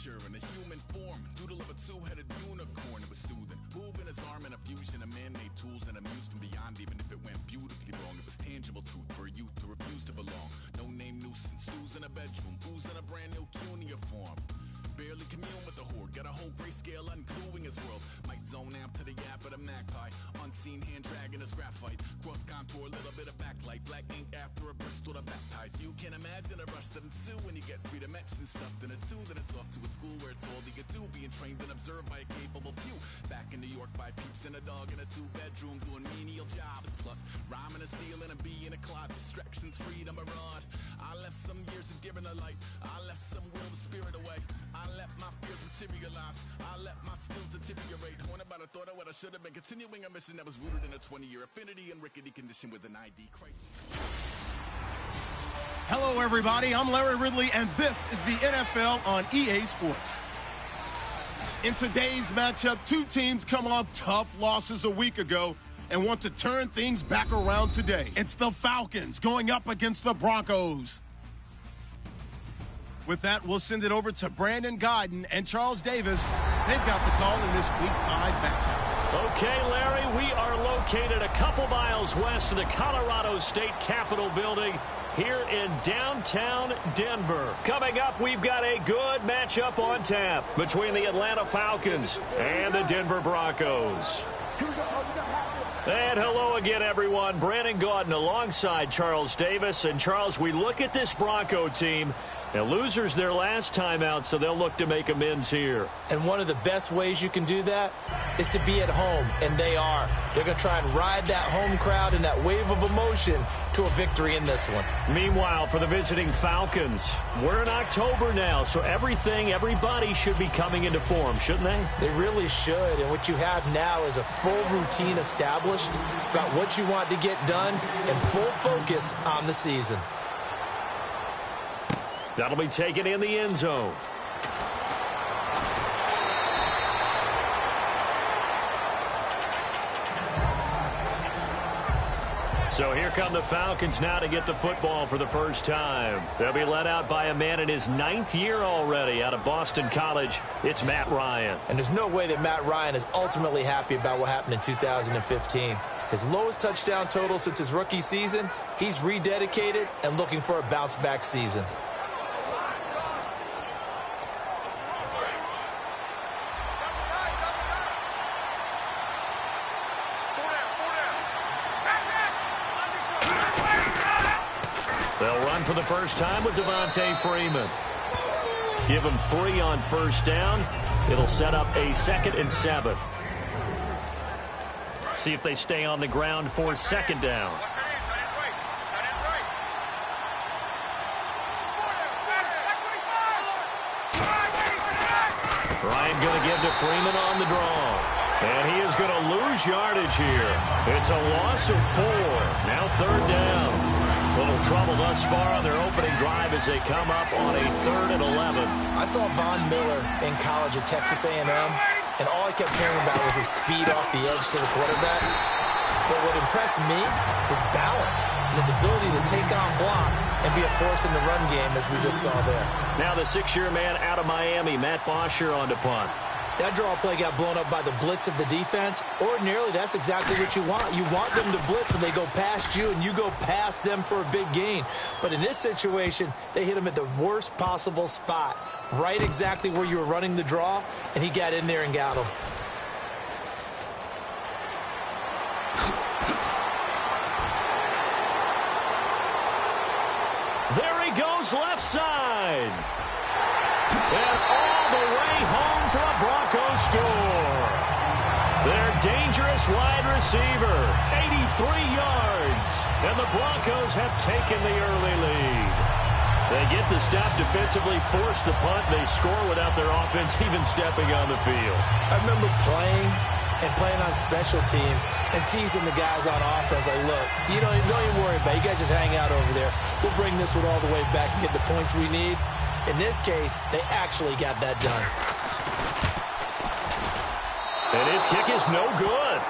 creature in a human form, doodle of a two-headed unicorn. It was soothing, moving his arm in a fusion of man-made tools and amused from beyond. Even if it went beautifully wrong, it was tangible truth for a youth who refused to belong. No name nuisance, stews in a bedroom, booze in a brand new cuneiform. Barely commune with the horde, got a whole grayscale ungluing his world. Might zone amp to the yap of the magpie, unseen hand dragging his graphite. Cross contour, little bit of backlight, black ink after a Bristol to baptize. You can imagine a rush that ensue when you get three dimensions stuffed in a two. Then it's off to a school where it's all you get to, being trained and observed by a capable few. Back in New York by peeps and a dog in a two-bedroom doing menial jobs. Plus rhyming and stealing and being a clod, distractions, freedom, a rod. I left some years of giving a light, I left some will the spirit away. I let my fears materialize, I let my skills deteriorate. Haunted by the thought of what I should have been, continuing a mission that was rooted in a 20-year affinity and rickety condition with an ID crisis. Hello, everybody. I'm Larry Ridley, and this is the NFL on EA Sports. In today's matchup, two teams come off tough losses a week ago and want to turn things back around today. It's the Falcons going up against the Broncos. With that, we'll send it over to Brandon Godden and Charles Davis. They've got the call in this Week 5 matchup. Okay, Larry, we are located a couple miles west of the Colorado State Capitol building here in downtown Denver. Coming up, we've got a good matchup on tap between the Atlanta Falcons and the Denver Broncos. And hello again, everyone. Brandon Gaudin alongside Charles Davis. And, Charles, we look at this Bronco team. Now, losers their last time out, so they'll look to make amends here. And one of the best ways you can do that is to be at home, and they are. They're going to try and ride that home crowd and that wave of emotion to a victory in this one. Meanwhile, for the visiting Falcons, we're in October now, so everybody should be coming into form, shouldn't they? They really should, and what you have now is a full routine established about what you want to get done and full focus on the season. That'll be taken in the end zone. So here come the Falcons now to get the football for the first time. They'll be led out by a man in his 9th year already out of Boston College. It's Matt Ryan. And there's no way that Matt Ryan is ultimately happy about what happened in 2015. His lowest touchdown total since his rookie season. He's rededicated and looking for a bounce-back season. They'll run for the first time with Devontae Freeman. Give him 3 on first down. It'll set up a 2nd and 7. See if they stay on the ground for 2nd down. Ryan going to give to Freeman on the draw. And he is going to lose yardage here. It's a loss of 4. Now 3rd down. A little trouble thus far on their opening drive as they come up on a 3rd and 11. I saw Von Miller in college at Texas A&M, and all I kept hearing about was his speed off the edge to the quarterback. But what impressed me is balance and his ability to take on blocks and be a force in the run game, as we just saw there. Now the 6-year man out of Miami, Matt Bosher, on to punt. That draw play got blown up by the blitz of the defense. Ordinarily, that's exactly what you want. You want them to blitz, and they go past you, and you go past them for a big gain. But in this situation, they hit him at the worst possible spot, right exactly where you were running the draw, and he got in there and got him. There he goes, left side. And all the way home for a Broncos score. Their dangerous wide receiver, 83 yards. And the Broncos have taken the early lead. They get the stop defensively, force the punt. They score without their offense even stepping on the field. I remember playing on special teams and teasing the guys on offense. Like, look, don't even worry about it. You guys just hang out over there. We'll bring this one all the way back and get the points we need. In this case, they actually got that done. And his kick is no good.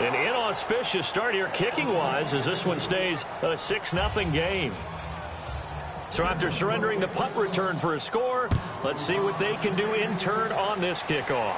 An inauspicious start here kicking-wise as this one stays a 6-0 game. So after surrendering the punt return for a score, let's see what they can do in turn on this kickoff.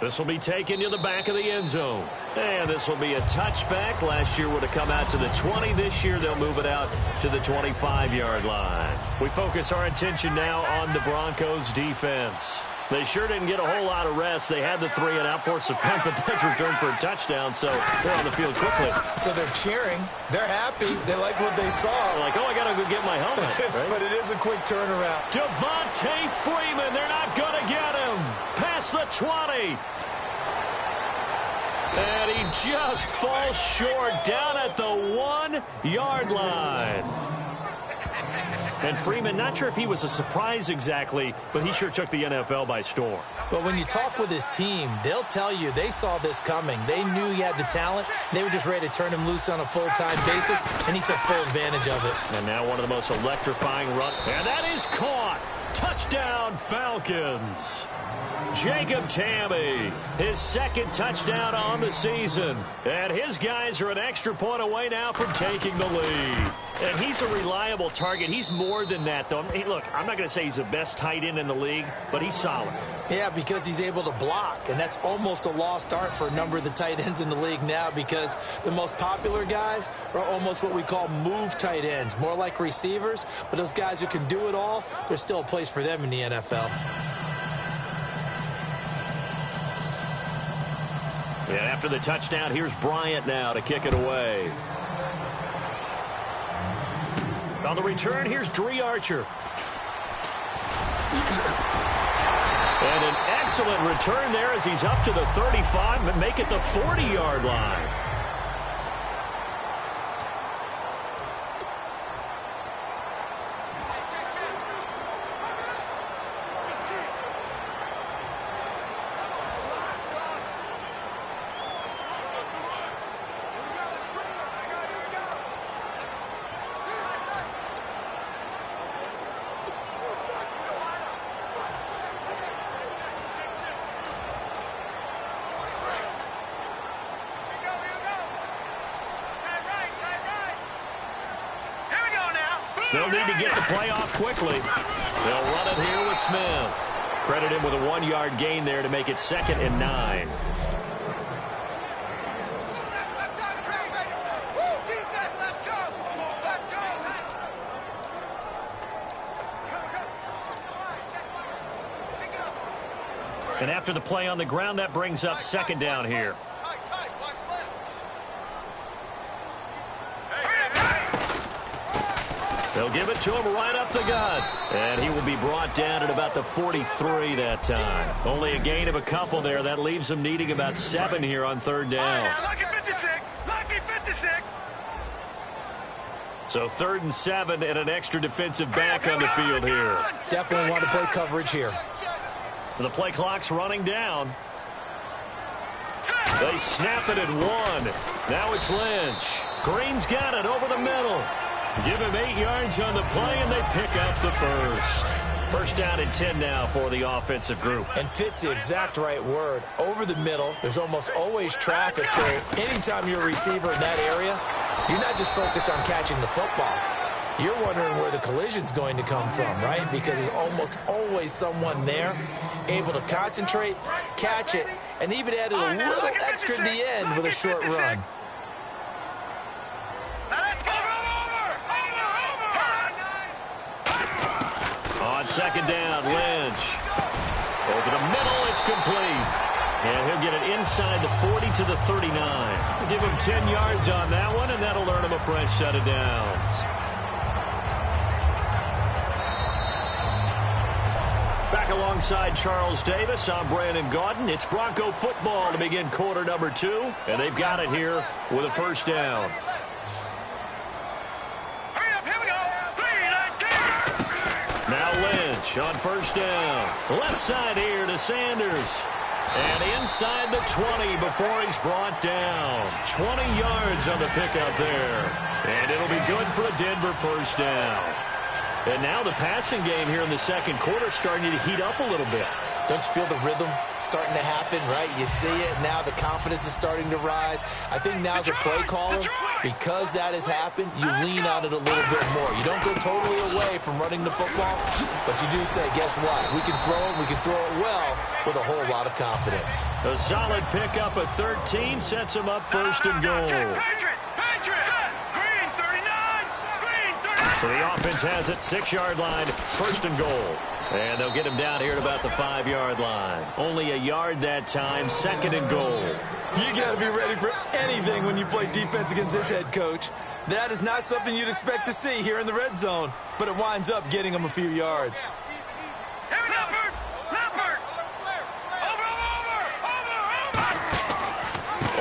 This will be taken to the back of the end zone. And this will be a touchback. Last year would have come out to the 20. This year they'll move it out to the 25-yard line. We focus our attention now on the Broncos defense. They sure didn't get a whole lot of rest. They had the 3 and out, forced a punt, but that's returned for a touchdown, so they're on the field quickly. So they're cheering. They're happy. They like what they saw. They're like, oh, I got to go get my helmet. Right? But it is a quick turnaround. Devontae Freeman, they're not going to get him. Past the 20. And he just falls short down at the 1-yard line. And Freeman, not sure if he was a surprise exactly, but he sure took the NFL by storm. But when you talk with his team, they'll tell you they saw this coming. They knew he had the talent. They were just ready to turn him loose on a full-time basis, and he took full advantage of it. And now one of the most electrifying runs. And that is caught. Touchdown, Falcons. Jacob Tamme, his second touchdown on the season. And his guys are an extra point away now from taking the lead. And he's a reliable target. He's more than that, though. Hey, look, I'm not going to say he's the best tight end in the league, but he's solid. Yeah, because he's able to block, and that's almost a lost art for a number of the tight ends in the league now, because the most popular guys are almost what we call move tight ends, more like receivers. But those guys who can do it all, there's still a place for them in the NFL. And after the touchdown, here's Bryant now to kick it away. On the return, here's Dree Archer. And an excellent return there as he's up to the 35 and make it the 40-yard line. They'll need to get the play off quickly. They'll run it here with Smith. Credit him with a 1-yard gain there to make it 2nd and 9. And after the play on the ground, that brings up 2nd down here. They'll give it to him right up the gut. And he will be brought down at about the 43 that time. Only a gain of a couple there. That leaves him needing about 7 here on 3rd down. Lucky 56. Lucky 56. So 3rd and 7 and an extra defensive back on the field here. Definitely want to play coverage here. The play clock's running down. They snap it at 1. Now it's Lynch. Green's got it over the middle. Give him 8 yards on the play, and they pick up the first. 1st down and 10 now for the offensive group. And fits the exact right word. Over the middle, there's almost always traffic, so anytime you're a receiver in that area, you're not just focused on catching the football. You're wondering where the collision's going to come from, right? Because there's almost always someone there able to concentrate, catch it, and even added a little extra at the end with a short run. On 2nd down, Lynch. Over the middle, it's complete. And he'll get it inside the 40 to the 39. Give him 10 yards on that one, and that'll earn him a fresh set of downs. Back alongside Charles Davis, I'm Brandon Gaudin. It's Bronco football to begin quarter number 2, and they've got it here with a 1st down. Now Lynch on 1st down. Left side here to Sanders. And inside the 20 before he's brought down. 20 yards on the pickup there. And it'll be good for a Denver 1st down. And now the passing game here in the 2nd quarter starting to heat up a little bit. Don't you feel the rhythm starting to happen, right? You see it. Now the confidence is starting to rise. I think now as a play caller, because that has happened, you lean on it a little bit more. You don't go totally away from running the football, but you do say, guess what? We can throw it. We can throw it well with a whole lot of confidence. A solid pickup at 13 sets him up first and goal. So the offense has it, 6-yard line, first and goal. And they'll get him down here at about the 5-yard line. Only a yard that time, second and goal. You got to be ready for anything when you play defense against this head coach. That is not something you'd expect to see here in the red zone, but it winds up getting him a few yards.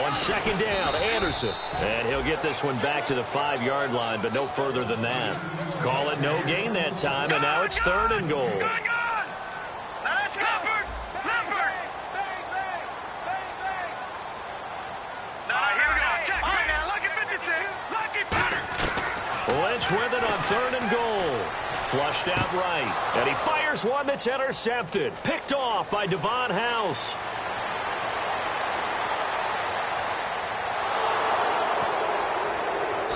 On second down, Anderson. And he'll get this one back to the 5-yard line, but no further than that. Call it no gain that time, and now it's third and goal. Lynch with it on third and goal. Flushed out right. And he fires one that's intercepted. Picked off by Devon House.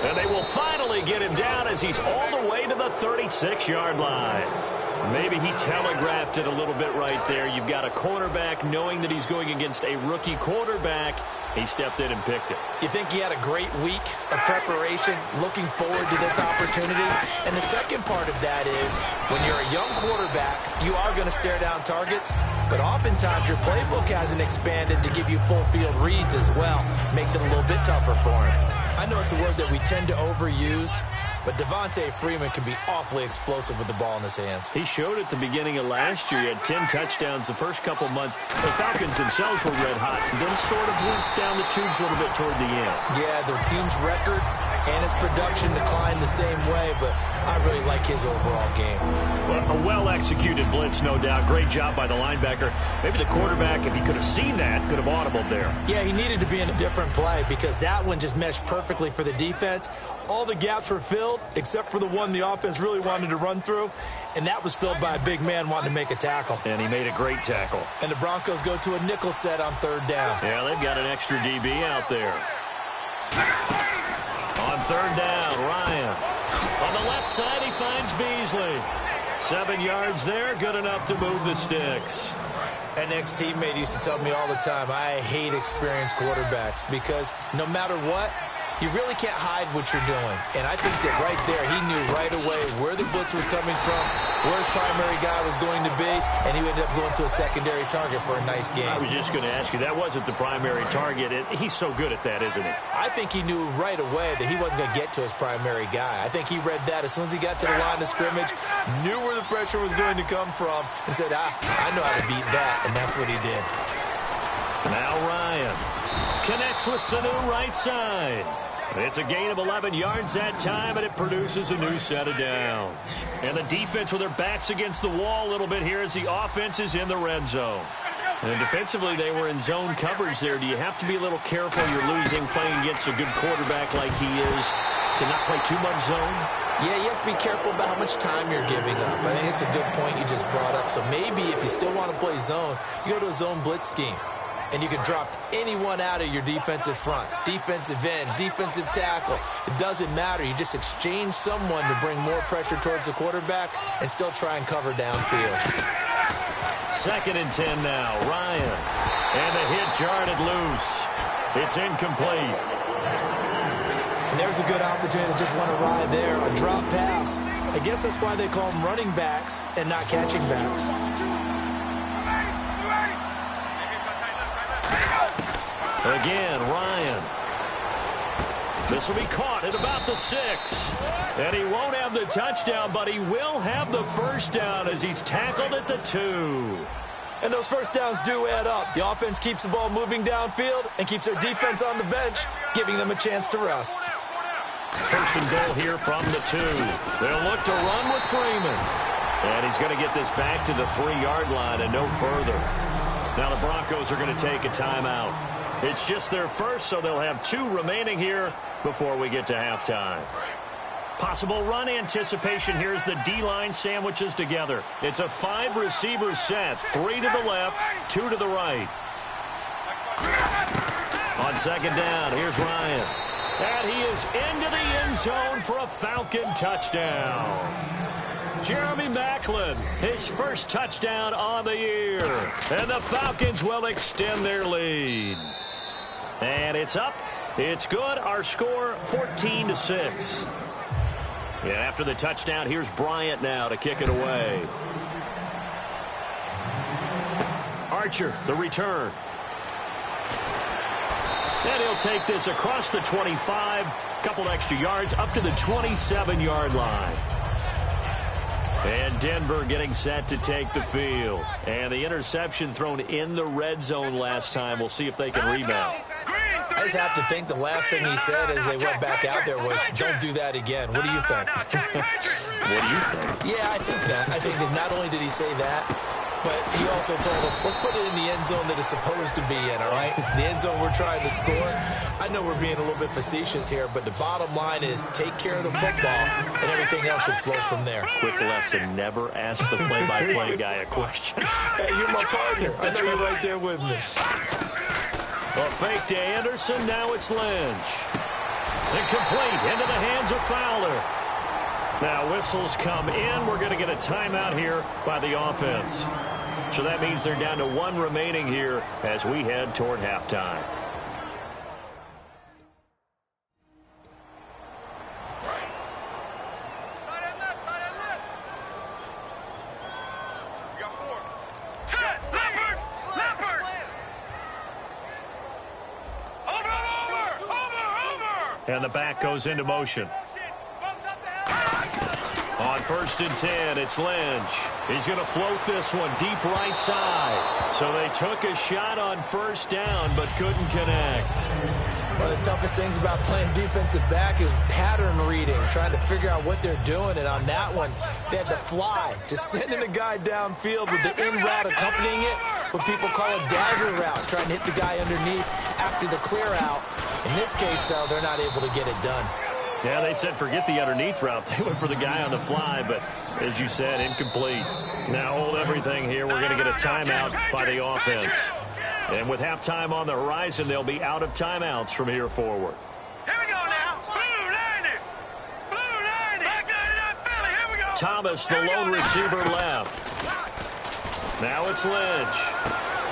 And they will finally get him down as he's all the way to the 36-yard line. Maybe he telegraphed it a little bit right there. You've got a cornerback knowing that he's going against a rookie quarterback. He stepped in and picked it. You think he had a great week of preparation, looking forward to this opportunity? And the second part of that is, when you're a young quarterback, you are going to stare down targets, but oftentimes your playbook hasn't expanded to give you full field reads as well. Makes it a little bit tougher for him. I know it's a word that we tend to overuse, but Devontae Freeman can be awfully explosive with the ball in his hands. He showed at the beginning of last year. He had 10 touchdowns the first couple months. The Falcons themselves were red hot, and then sort of went down the tubes a little bit toward the end. Yeah, their team's record and his production declined the same way, but I really like his overall game. Well, a well-executed blitz, no doubt. Great job by the linebacker. Maybe the quarterback, if he could have seen that, could have audibled there. Yeah, he needed to be in a different play because that one just meshed perfectly for the defense. All the gaps were filled except for the one the offense really wanted to run through, and that was filled by a big man wanting to make a tackle. And he made a great tackle. And the Broncos go to a nickel set on third down. Yeah, they've got an extra DB out there. On third down, Ryan. On the left side, he finds Beasley. 7 yards there, good enough to move the sticks. An ex-teammate used to tell me all the time, I hate experienced quarterbacks because no matter what, you really can't hide what you're doing. And I think that right there, he knew right away where the blitz was coming from, where his primary guy was going to be, and he ended up going to a secondary target for a nice game. I was just going to ask you, that wasn't the primary target. He's so good at that, isn't he? I think he knew right away that he wasn't going to get to his primary guy. I think he read that as soon as he got to the line of scrimmage, knew where the pressure was going to come from, and said, I know how to beat that, and that's what he did. Now Ryan connects with Sanu right side. It's a gain of 11 yards that time, and it produces a new set of downs. And the defense with their backs against the wall a little bit here as the offense is in the red zone. And defensively, they were in zone coverage there. Do you have to be a little careful you're losing playing against a good quarterback like he is to not play too much zone? Yeah, you have to be careful about how much time you're giving up. I think it's a good point you just brought up. So maybe if you still want to play zone, you go to a zone blitz scheme. And you can drop anyone out of your defensive front, defensive end, defensive tackle. It doesn't matter. You just exchange someone to bring more pressure towards the quarterback and still try and cover downfield. 2nd and 10 now. Ryan. And the hit jarred it loose. It's incomplete. And there's a good opportunity to just want to ride there. A drop pass. I guess that's why they call them running backs and not catching backs. Again, Ryan. This will be caught at about the 6. And he won't have the touchdown, but he will have the first down as he's tackled at the 2. And those first downs do add up. The offense keeps the ball moving downfield and keeps their defense on the bench, giving them a chance to rest. First and goal here from the 2. They'll look to run with Freeman. And he's going to get this back to the 3-yard line and no further. Now the Broncos are going to take a timeout. It's just their first, so they'll have 2 remaining here before we get to halftime. Possible run anticipation here as the D-line sandwiches together. It's a 5-receiver set, 3 to the left, 2 to the right. On second down, here's Ryan. And he is into the end zone for a Falcon touchdown. Jeremy Maclin, his first touchdown on the year. And the Falcons will extend their lead. And it's up. It's good. Our score, 14-6. Yeah, after the touchdown, here's Bryant now to kick it away. Archer, the return. And he'll take this across the 25, couple extra yards, up to the 27-yard line. And Denver getting set to take the field. And the interception thrown in the red zone last time. We'll see if they can rebound. I just have to think the last thing he said as they went back out there was, don't do that again. What do you think? What do you think? Yeah, I think that. I think that not only did he say that, but he also told them, let's put it in the end zone that it's supposed to be in, all right? The end zone we're trying to score. I know we're being a little bit facetious here, but the bottom line is take care of the football, and everything else should flow from there. Quick lesson, never ask the play-by-play guy a question. Hey, you're my partner. I know you're right there with me. A fake to Anderson, now it's Lynch. Incomplete, into the hands of Fowler. Now whistles come in. We're going to get a timeout here by the offense. So that means they're down to 1 remaining here as we head toward halftime. And the back goes into motion. On 1st and 10, it's Lynch. He's going to float this one deep right side. So they took a shot on 1st down, but couldn't connect. One of the toughest things about playing defensive back is pattern reading, trying to figure out what they're doing. And on that one, they had to fly, just sending a guy downfield with the in route accompanying it, what people call a dagger route, trying to hit the guy underneath after the clear out. In this case, though, they're not able to get it done. Yeah, they said forget the underneath route. They went for the guy on the fly, but as you said, incomplete. Now hold everything here. We're going to get a timeout by the offense. And with halftime on the horizon, they'll be out of timeouts from here forward. Here we go now. Blue 90. Blue 90. Back 99 Philly. Here we go. Thomas, the lone receiver, left. Now it's Lynch.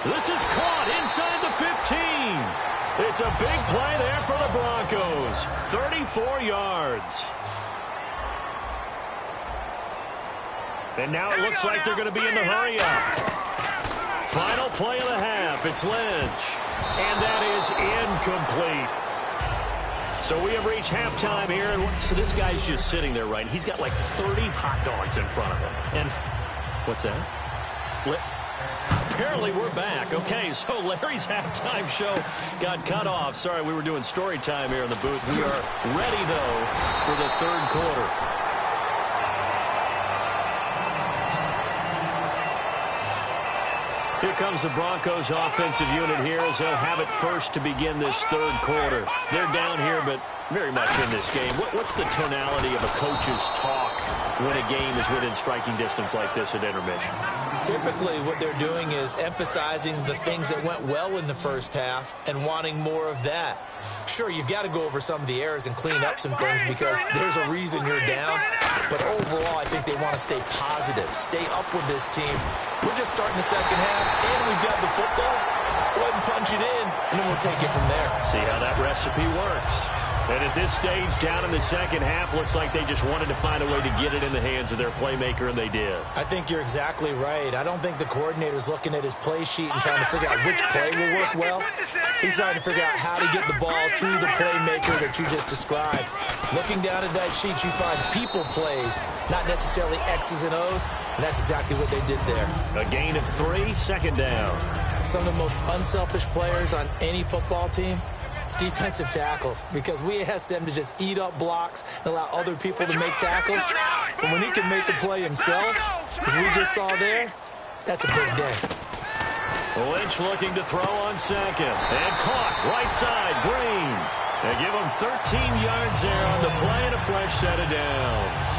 This is caught inside the 15. It's a big play there for the Broncos. 34 yards. And now it looks like they're going to be in the hurry-up. Final play of the half. It's Lynch. And that is incomplete. So we have reached halftime here. So this guy's just sitting there, right? He's got like 30 hot dogs in front of him. And what's that? Apparently we're back. Okay, so Larry's halftime show got cut off. Sorry, we were doing story time here in the booth. We are ready, though, for the 3rd quarter. Here comes the Broncos offensive unit here as they'll have it first to begin this 3rd quarter. They're down here, but very much in this game. What's the tonality of a coach's talk when a game is within striking distance like this at intermission? Typically, what they're doing is emphasizing the things that went well in the first half and wanting more of that. Sure, you've got to go over some of the errors and clean up some things because there's a reason you're down. But overall, I think they want to stay positive, stay up with this team. We're just starting the second half, and we've got the football. Let's go ahead and punch it in, and then we'll take it from there. See how that recipe works. And at this stage, down in the second half, looks like they just wanted to find a way to get it in the hands of their playmaker, and they did. I think you're exactly right. I don't think the coordinator's looking at his play sheet and trying to figure out which play will work well. He's trying to figure out how to get the ball to the playmaker that you just described. Looking down at that sheet, you find people plays, not necessarily X's and O's, and that's exactly what they did there. A gain of 3, second down. Some of the most unselfish players on any football team, defensive tackles, because we ask them to just eat up blocks and allow other people to make tackles. But when he can make the play himself, as we just saw there, that's a big day. Lynch looking to throw on second. And caught right side, Green. They give him 13 yards there on the play and a fresh set of downs.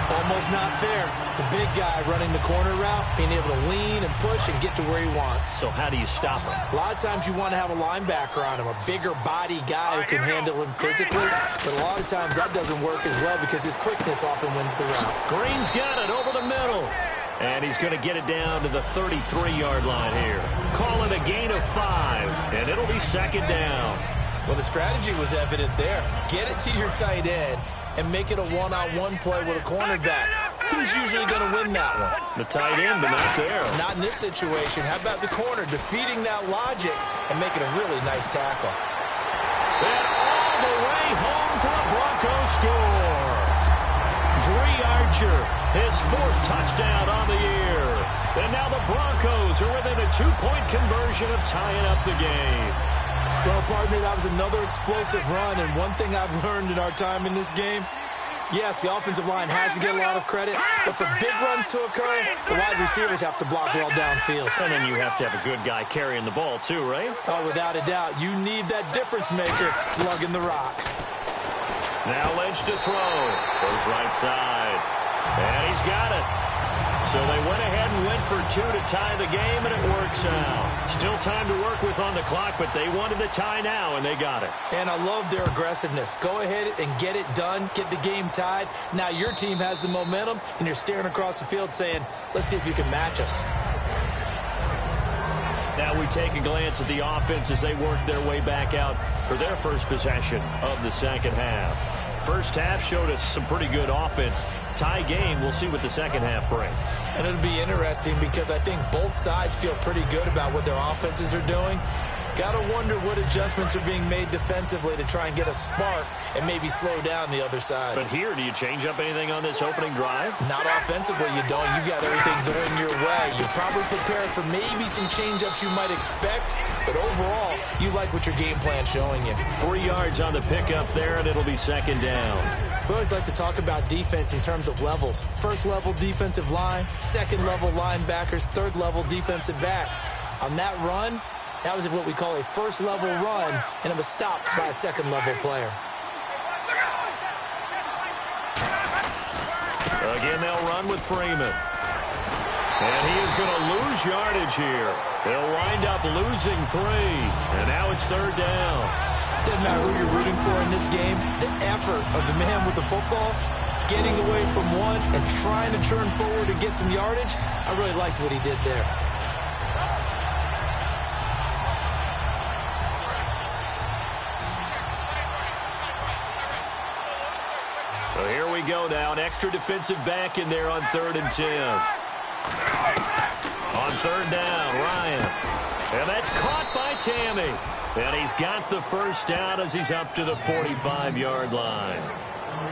Almost not fair. The big guy running the corner route, being able to lean and push and get to where he wants. So how do you stop him? A lot of times you want to have a linebacker on him, a bigger body guy who can handle him physically. But a lot of times that doesn't work as well because his quickness often wins the route. Green's got it over the middle. And he's going to get it down to the 33-yard line here. Call it a gain of 5, and it'll be second down. Well, the strategy was evident there. Get it to your tight end and make it a one-on-one play with a cornerback. Who's usually going to win that one? The tight end, but not there. Not in this situation. How about the corner defeating that logic and making a really nice tackle? And all the way home for a Broncos score. Dree Archer, his 4th touchdown on the year. And now the Broncos are within a 2-point conversion of tying up the game. Well, partner, that was another explosive run, and one thing I've learned in our time in this game, yes, the offensive line has to get a lot of credit, but for big runs to occur, the wide receivers have to block well downfield. And then you have to have a good guy carrying the ball too, right? Oh, without a doubt. You need that difference maker lugging the rock. Now Lynch to throw. Goes right side. And he's got it. So they went ahead and went for 2 to tie the game, and it works out. Still time to work with on the clock, but they wanted to tie now, and they got it. And I love their aggressiveness. Go ahead and get it done. Get the game tied. Now your team has the momentum, and you're staring across the field saying, let's see if you can match us. Now we take a glance at the offense as they work their way back out for their first possession of the second half. First half showed us some pretty good offense. Tie game, we'll see what the second half brings. And it'll be interesting because I think both sides feel pretty good about what their offenses are doing. Got to wonder what adjustments are being made defensively to try and get a spark and maybe slow down the other side. But here, do you change up anything on this opening drive? Not offensively, you don't. You got everything going your way. You're probably prepared for maybe some change-ups you might expect, but overall, you like what your game plan's showing you. 3 yards on the pickup there, and it'll be second down. We always like to talk about defense in terms of levels. First level defensive line, second level linebackers, third level defensive backs. On that run, that was what we call a first level run, and it was stopped by a second level player. Again, they'll run with Freeman. And he is going to lose yardage here. They'll wind up losing 3. And now it's third down. Doesn't matter who you're rooting for in this game. The effort of the man with the football, getting away from one and trying to turn forward and get some yardage, I really liked what he did there. So here we go now. An extra defensive back in there on 3rd and 10. On third down, Ryan. And that's caught by Tammy. And he's got the first down as he's up to the 45-yard line.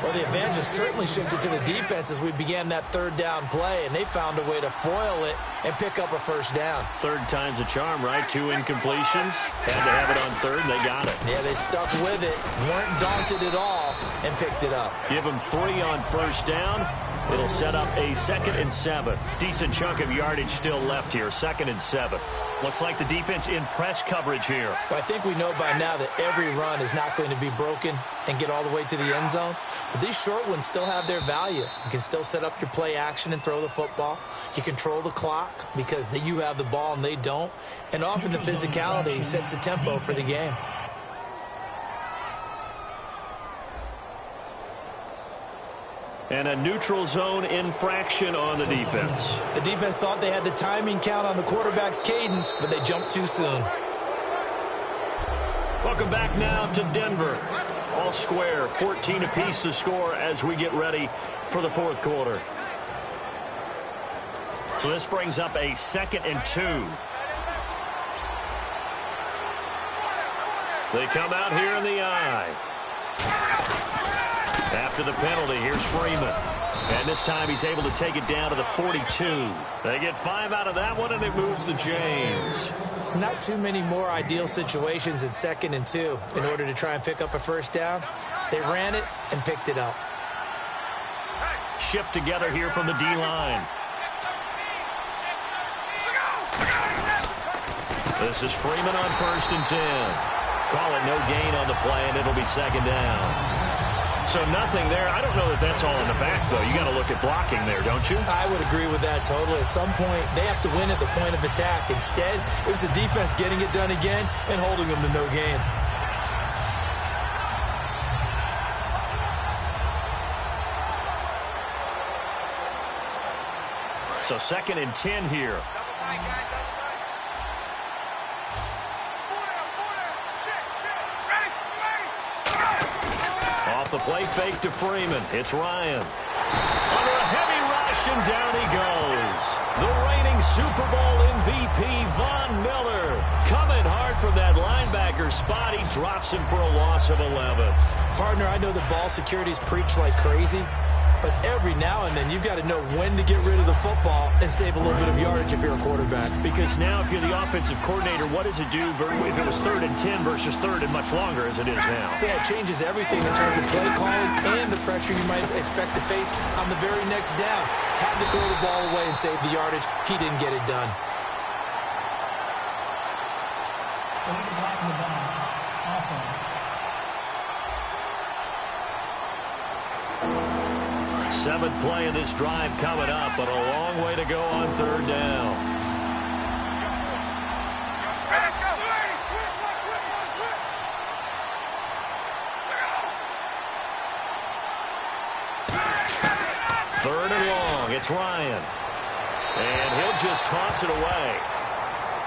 Well, the advantage has certainly shifted to the defense as we began that third down play, and they found a way to foil it and pick up a first down. Third time's a charm, right? 2 incompletions. Had to have it on third, and they got it. Yeah, they stuck with it, weren't daunted at all, and picked it up. Give them 3 on first down. It'll set up a 2nd and 7. Decent chunk of yardage still left here. 2nd and 7. Looks like the defense in press coverage here. Well, I think we know by now that every run is not going to be broken and get all the way to the end zone. But these short ones still have their value. You can still set up your play action and throw the football. You control the clock because you have the ball and they don't. And often the physicality sets the tempo for the game. And a neutral zone infraction on the defense. The defense thought they had the timing count on the quarterback's cadence, but they jumped too soon. Welcome back now to Denver. All square, 14 apiece to score as we get ready for the fourth quarter. So this brings up a 2nd and 2. They come out here in the eye. After the penalty, here's Freeman. And this time he's able to take it down to the 42. They get 5 out of that one, and it moves the chains. Not too many more ideal situations in 2nd and 2 in order to try and pick up a first down. They ran it and picked it up. Shift together here from the D-line. This is Freeman on 1st and 10. Call it no gain on the play, and it'll be second down. So nothing there. I don't know that that's all in the back, though. You got to look at blocking there, don't you? I would agree with that totally. At some point, they have to win at the point of attack. Instead, it was the defense getting it done again and holding them to no gain. So 2nd and 10 here. Off the play fake to Freeman. It's Ryan. Under a heavy rush, and down he goes. The reigning Super Bowl MVP, Von Miller. Coming hard from that linebacker spot. He drops him for a loss of 11. Partner, I know the ball security's preached like crazy, but every now and then you've got to know when to get rid of the football and save a little bit of yardage if you're a quarterback. Because now if you're the offensive coordinator, what does it do if it was 3rd and 10 versus 3rd and much longer as it is now? Yeah, it changes everything in terms of play calling and the pressure you might expect to face on the very next down. Had to throw the ball away and save the yardage. He didn't get it done. Seventh play of this drive coming up, but a long way to go on 3rd down. Third and long. It's Ryan. And he'll just toss it away.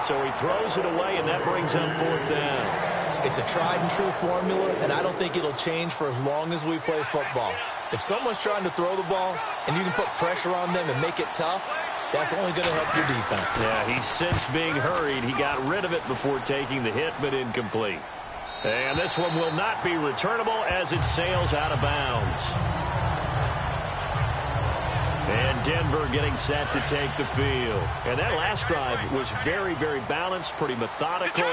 So he throws it away, and that brings up 4th down. It's a tried and true formula, and I don't think it'll change for as long as we play football. If someone's trying to throw the ball and you can put pressure on them and make it tough, that's only going to help your defense. Yeah, he's since being hurried. He got rid of it before taking the hit, but incomplete. And this one will not be returnable as it sails out of bounds. And Denver getting set to take the field. And that last drive was very, very balanced, pretty methodical.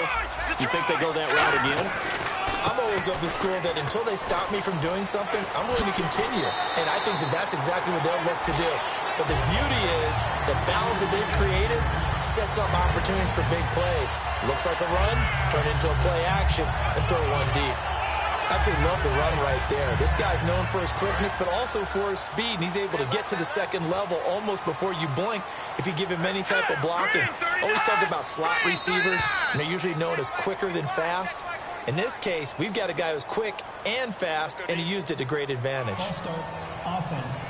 You think they go that route again? I'm always of the school that until they stop me from doing something, I'm willing to continue. And I think that that's exactly what they'll look to do. But the beauty is the balance that they've created sets up opportunities for big plays. Looks like a run, turn into a play action, and throw one deep. Absolutely love the run right there. This guy's known for his quickness, but also for his speed, and he's able to get to the second level almost before you blink if you give him any type of blocking. Always talk about slot receivers, and they're usually known as quicker than fast. In this case, we've got a guy who's quick and fast, and he used it to great advantage. Ball start, offense.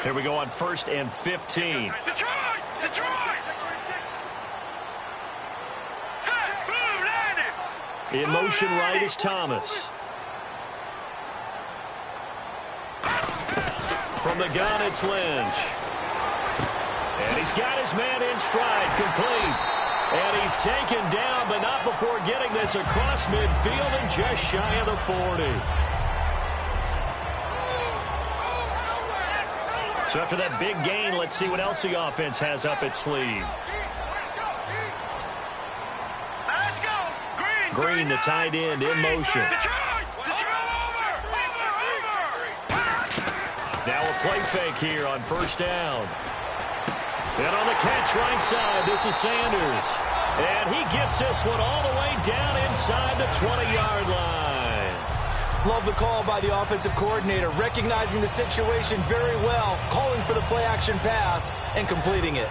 Here we go on 1st and 15. Detroit! In motion right is Thomas. From the gun, it's Lynch. And he's got his man in stride, complete. And he's taken down, but not before getting this across midfield and just shy of the 40. So after that big gain, let's see what else the offense has up its sleeve. Green, the tight end, in motion. Now a play fake here on 1st down. And on the catch right side, this is Sanders. And he gets this one all the way down inside the 20-yard line. Love the call by the offensive coordinator, recognizing the situation very well, calling for the play-action pass, and completing it.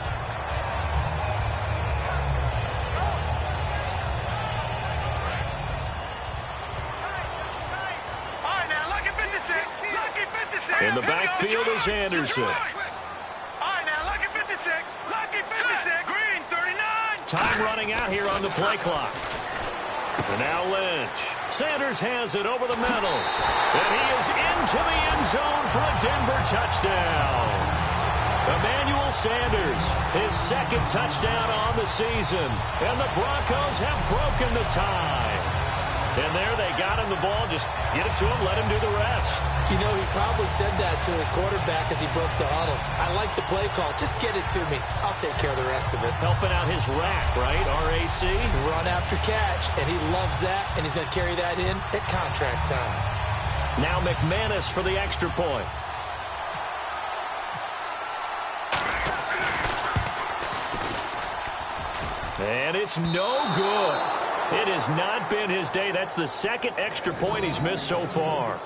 In the backfield is Anderson. Time running out here on the play clock. And now Lynch. Sanders has it over the middle. And he is into the end zone for a Denver touchdown. Emmanuel Sanders, his 2nd touchdown on the season. And the Broncos have broken the tie. And there they got him the ball. Just get it to him, let him do the rest. You know, he probably said that to his quarterback as he broke the huddle. I like the play call. Just get it to me. I'll take care of the rest of it. Helping out his rack, right? RAC. Run after catch, and he loves that, and he's going to carry that in at contract time. Now McManus for the extra point. And it's no good. It has not been his day. That's the second extra point he's missed so far.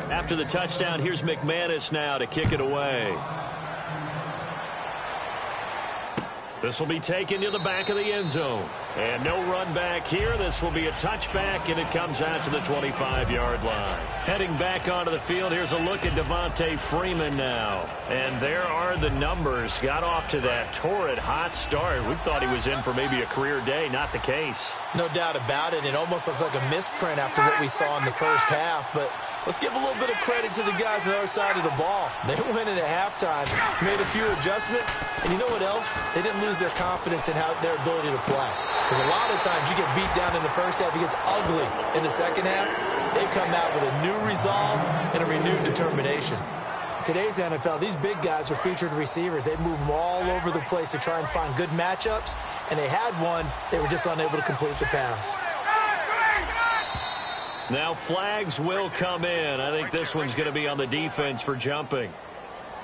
After the touchdown, here's McManus now to kick it away. This will be taken to the back of the end zone. And no run back here. This will be a touchback, and it comes out to the 25-yard line. Heading back onto the field, here's a look at Devontae Freeman now. And there are the numbers. Got off to that torrid hot start. We thought he was in for maybe a career day. Not the case. No doubt about it. It almost looks like a misprint after what we saw in the first half. But let's give a little bit of credit to the guys on the other side of the ball. They went in at halftime, made a few adjustments, and you know what else? They didn't lose their confidence in their ability to play. Because a lot of times you get beat down in the first half, it gets ugly in the second half. They've come out with a new resolve and a renewed determination. Today's NFL, these big guys are featured receivers. They move them all over the place to try and find good matchups, and they had one. They were just unable to complete the pass. Now flags will come in. I think this one's going to be on the defense for jumping.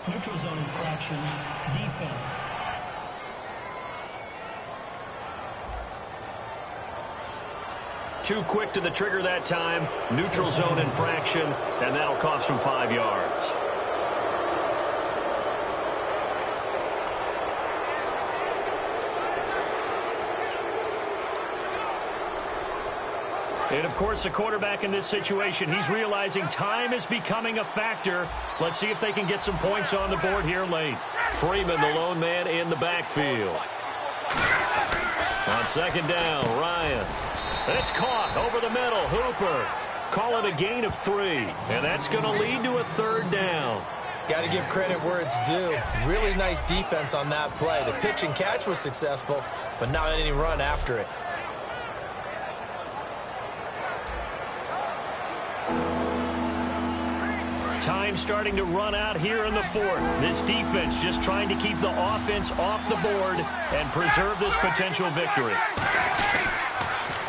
Neutral zone infraction, defense. Too quick to the trigger that time. Neutral zone infraction, and that'll cost him 5 yards. And, of course, the quarterback in this situation, he's realizing time is becoming a factor. Let's see if they can get some points on the board here late. Freeman, the lone man in the backfield. On second down, Ryan. And it's caught over the middle. Hooper. Call it a gain of 3. And that's going to lead to a third down. Got to give credit where it's due. Really nice defense on that play. The pitch and catch was successful, but not any run after it. Time starting to run out here in the fourth. This defense just trying to keep the offense off the board and preserve this potential victory.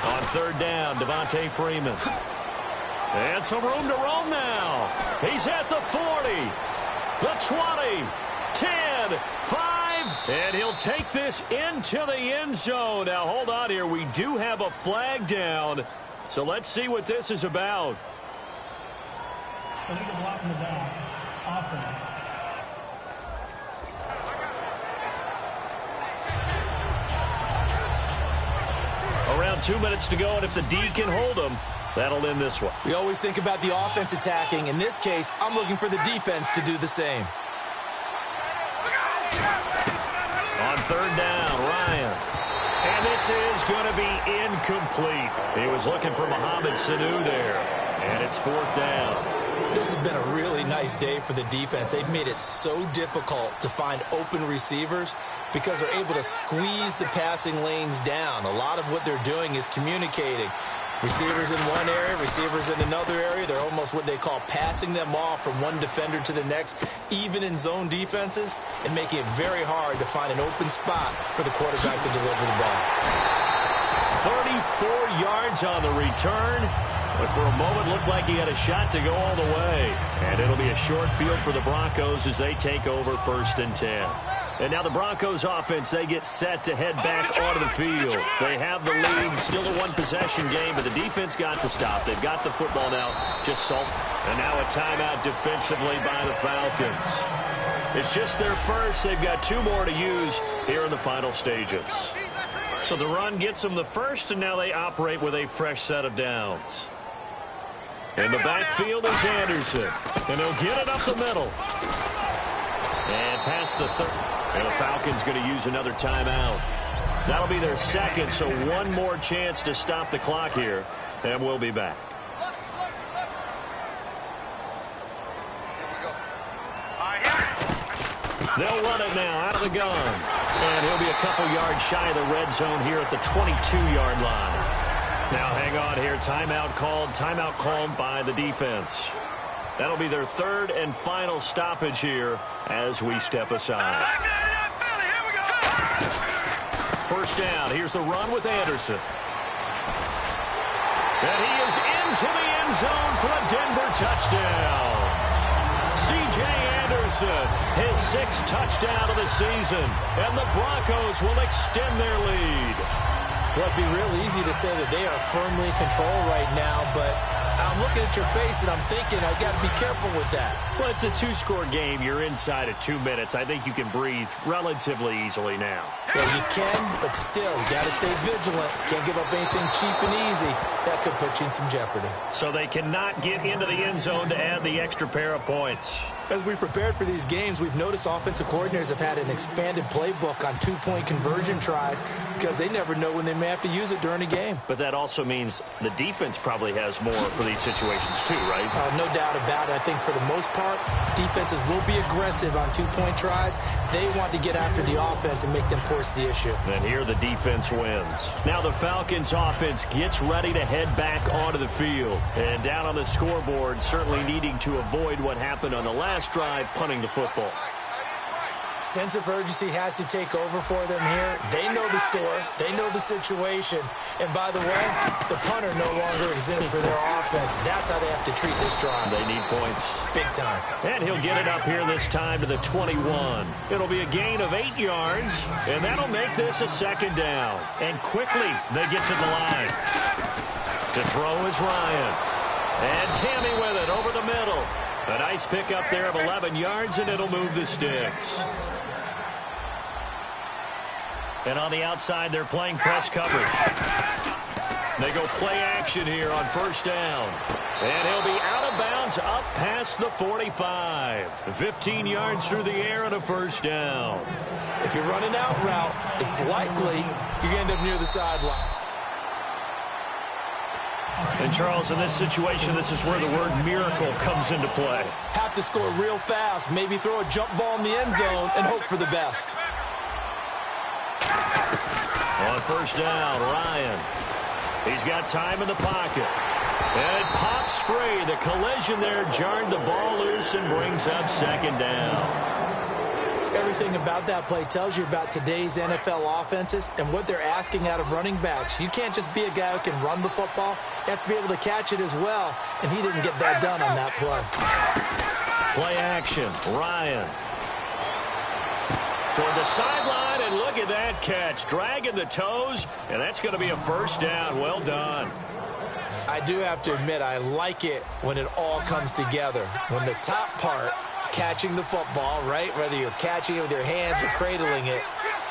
On third down, Devontae Freeman. And some room to roam now. He's at the 40, the 20, 10, 5, and he'll take this into the end zone. Now, hold on here. We do have a flag down, so let's see what this is about. Illegal block in the back. Offense. Around 2 minutes to go, and if the D can hold them, that'll end this one. We always think about the offense attacking. In this case, I'm looking for the defense to do the same. On third down, Ryan. And this is going to be incomplete. He was looking for Mohamed Sanu there. And it's fourth down. This has been a really nice day for the defense. They've made it so difficult to find open receivers because they're able to squeeze the passing lanes down. A lot of what they're doing is communicating. Receivers in one area, receivers in another area. They're almost what they call passing them off from one defender to the next, even in zone defenses, and making it very hard to find an open spot for the quarterback to deliver the ball. 34 yards on the return. But for a moment, looked like he had a shot to go all the way. And it'll be a short field for the Broncos as they take over 1st and 10. And now the Broncos offense, they get set to head back onto the field. They have the lead, still a one-possession game, but the defense got the stop. They've got the football now, just salt. And now a timeout defensively by the Falcons. It's just their first. They've got 2 more to use here in the final stages. So the run gets them the first, and now they operate with a fresh set of downs. In the backfield is Anderson. And he'll get it up the middle. And past the third. And the Falcons going to use another timeout. That'll be their second, so one more chance to stop the clock here. And we'll be back. They'll run it now out of the gun. And he'll be a couple yards shy of the red zone here at the 22-yard line. Now hang on here. Timeout called by the defense. That'll be their third and final stoppage here as we step aside. First down. Here's the run with Anderson. And he is into the end zone for a Denver touchdown. C.J. Anderson, his 6th touchdown of the season. And the Broncos will extend their lead. Well, it'd be real easy to say that they are firmly in control right now, but I'm looking at your face and I'm thinking I've got to be careful with that. Well, it's a 2-score game. You're inside of 2 minutes. I think you can breathe relatively easily now. Well, you can, but still, you got to stay vigilant. Can't give up anything cheap and easy. That could put you in some jeopardy. So they cannot get into the end zone to add the extra pair of points. As we prepared for these games, we've noticed offensive coordinators have had an expanded playbook on 2-point conversion tries because they never know when they may have to use it during a game. But that also means the defense probably has more for these situations too, right? No doubt about it. I think for the most part, defenses will be aggressive on 2-point tries. They want to get after the offense and make them force the issue. And here the defense wins. Now the Falcons offense gets ready to head back onto the field. And down on the scoreboard, certainly needing to avoid what happened on the last drive, punting the football. Sense of urgency has to take over for them here. They know the score. They know the situation. And by the way, the punter no longer exists for their offense. That's how they have to treat this drive. They need points. Big time. And he'll get it up here this time to the 21. It'll be a gain of 8 yards, and that'll make this a 2nd down. And quickly, they get to the line. To throw is Ryan. And Tammy with it over the middle. A nice pickup there of 11 yards, and it'll move the sticks. And on the outside, they're playing press coverage. They go play action here on 1st down. And he'll be out of bounds up past the 45. 15 yards through the air and a 1st down. If you're running out route, it's likely you're going to end up near the sideline. And, Charles, in this situation, this is where the word miracle comes into play. Have to score real fast, maybe throw a jump ball in the end zone and hope for the best. On 1st down, Ryan. He's got time in the pocket. And it pops free. The collision there jarred the ball loose and brings up 2nd down. Everything about that play tells you about today's NFL offenses and what they're asking out of running backs. You can't just be a guy who can run the football. You have to be able to catch it as well, and he didn't get that done on that play. Play action, Ryan. Toward the sideline, and look at that catch. Dragging the toes, and that's going to be a 1st down. Well done. I do have to admit, I like it when it all comes together. When the top part, catching the football, right, whether you're catching it with your hands or cradling it,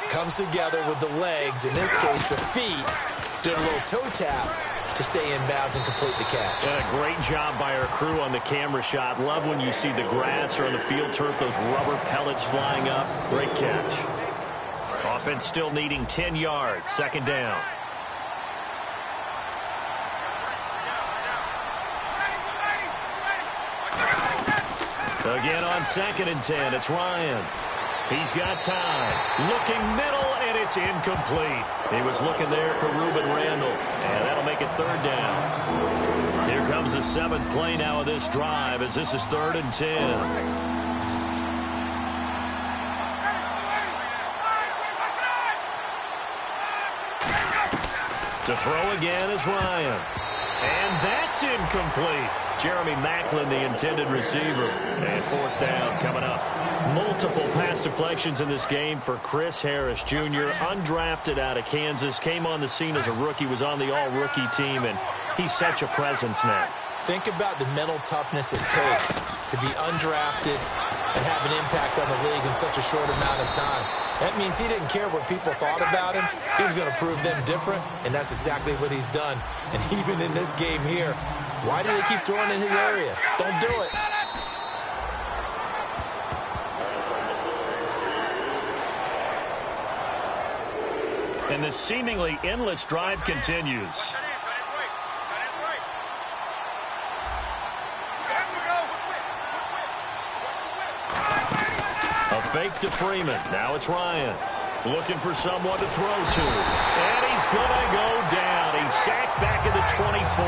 comes together with the legs, in this case the feet, did a little toe tap to stay in bounds and complete the catch. And a great job by our crew on the camera shot. Love when you see the grass or on the field turf, those rubber pellets flying up. Great catch. Offense still needing 10 yards. 2nd down. Again on 2nd and 10, it's Ryan. He's got time. Looking middle, and it's incomplete. He was looking there for Reuben Randall, and that'll make it 3rd down. Here comes the 7th play now of this drive as this is 3rd and 10. To throw again is Ryan. And that's incomplete. Jeremy Macklin, the intended receiver. And 4th down coming up. Multiple pass deflections in this game for Chris Harris Jr., undrafted out of Kansas, came on the scene as a rookie, was on the all-rookie team, and he's such a presence now. Think about the mental toughness it takes to be undrafted and have an impact on the league in such a short amount of time. That means he didn't care what people thought about him. He was going to prove them different, and that's exactly what he's done. And even in this game here, why do they keep throwing in his area? Don't do it. And the seemingly endless drive continues. A Fake to Freeman. Now it's Ryan. Looking for someone to throw to. And he's going to go down. He's sacked back at the 24.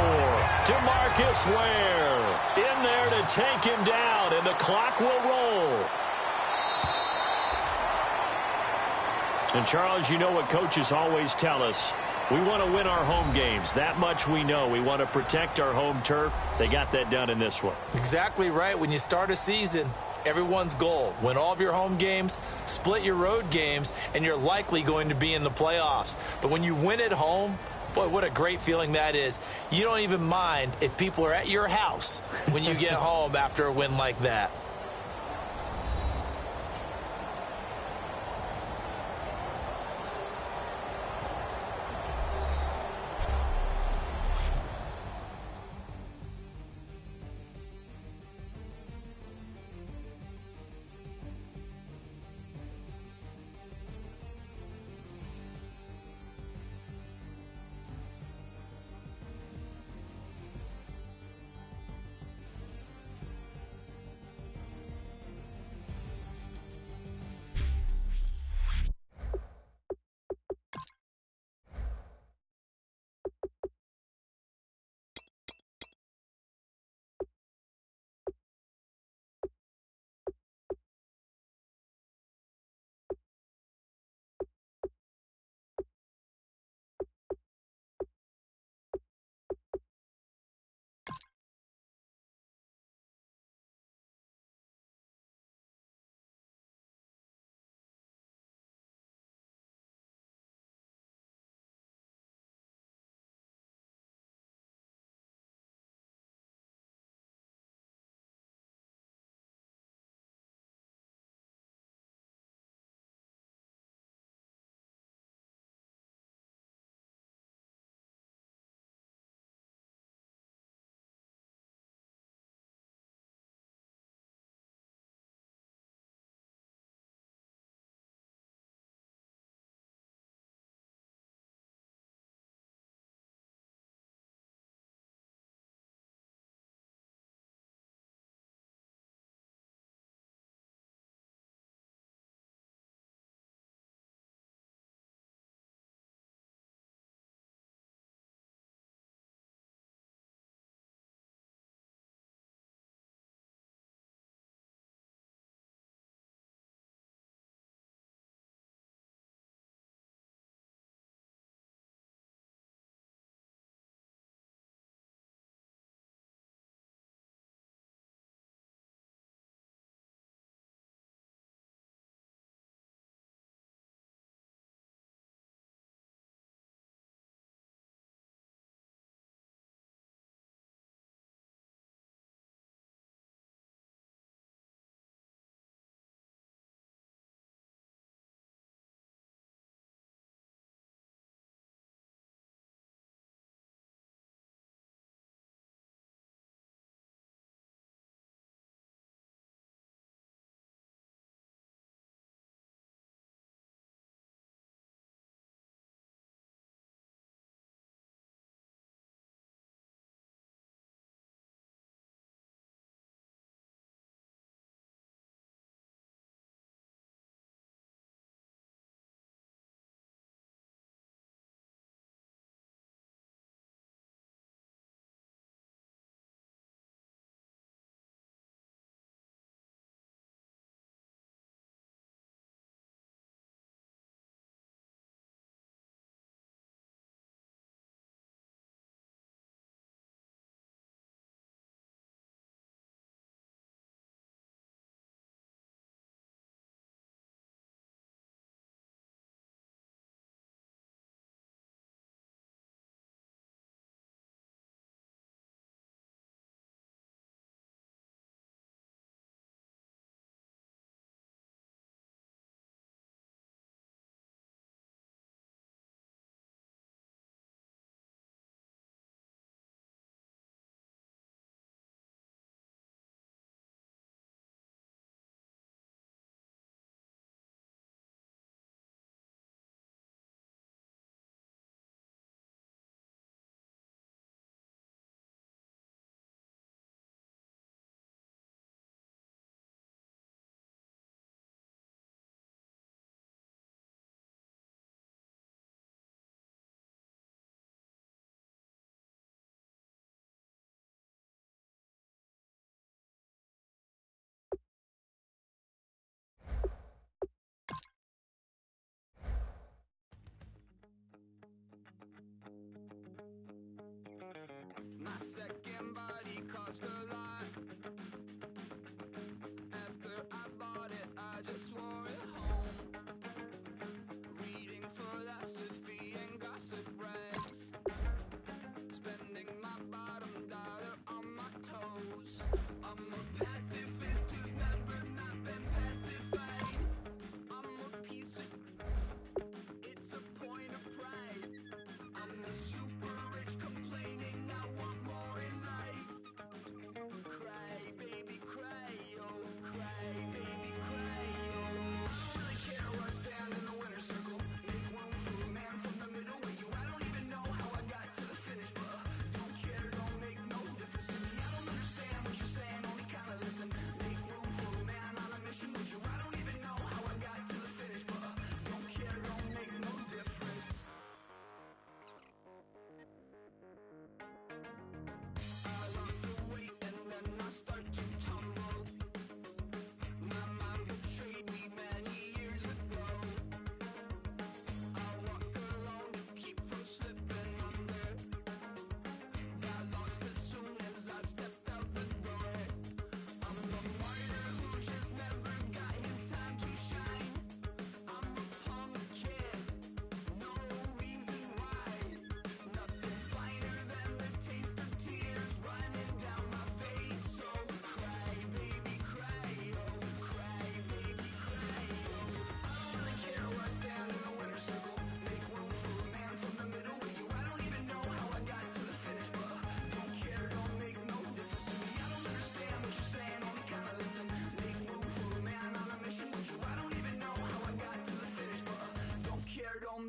DeMarcus Ware in there to take him down, and the clock will roll. And, Charles, you know what coaches always tell us. We want to win our home games. That much we know. We want to protect our home turf. They got that done in this one. Exactly right. When you start a season, everyone's goal: win all of your home games, split your road games, and you're likely going to be in the playoffs. But when you win at home, boy, what a great feeling that is. You don't even mind if people are at your house when you get home after a win like that.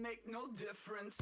make no difference.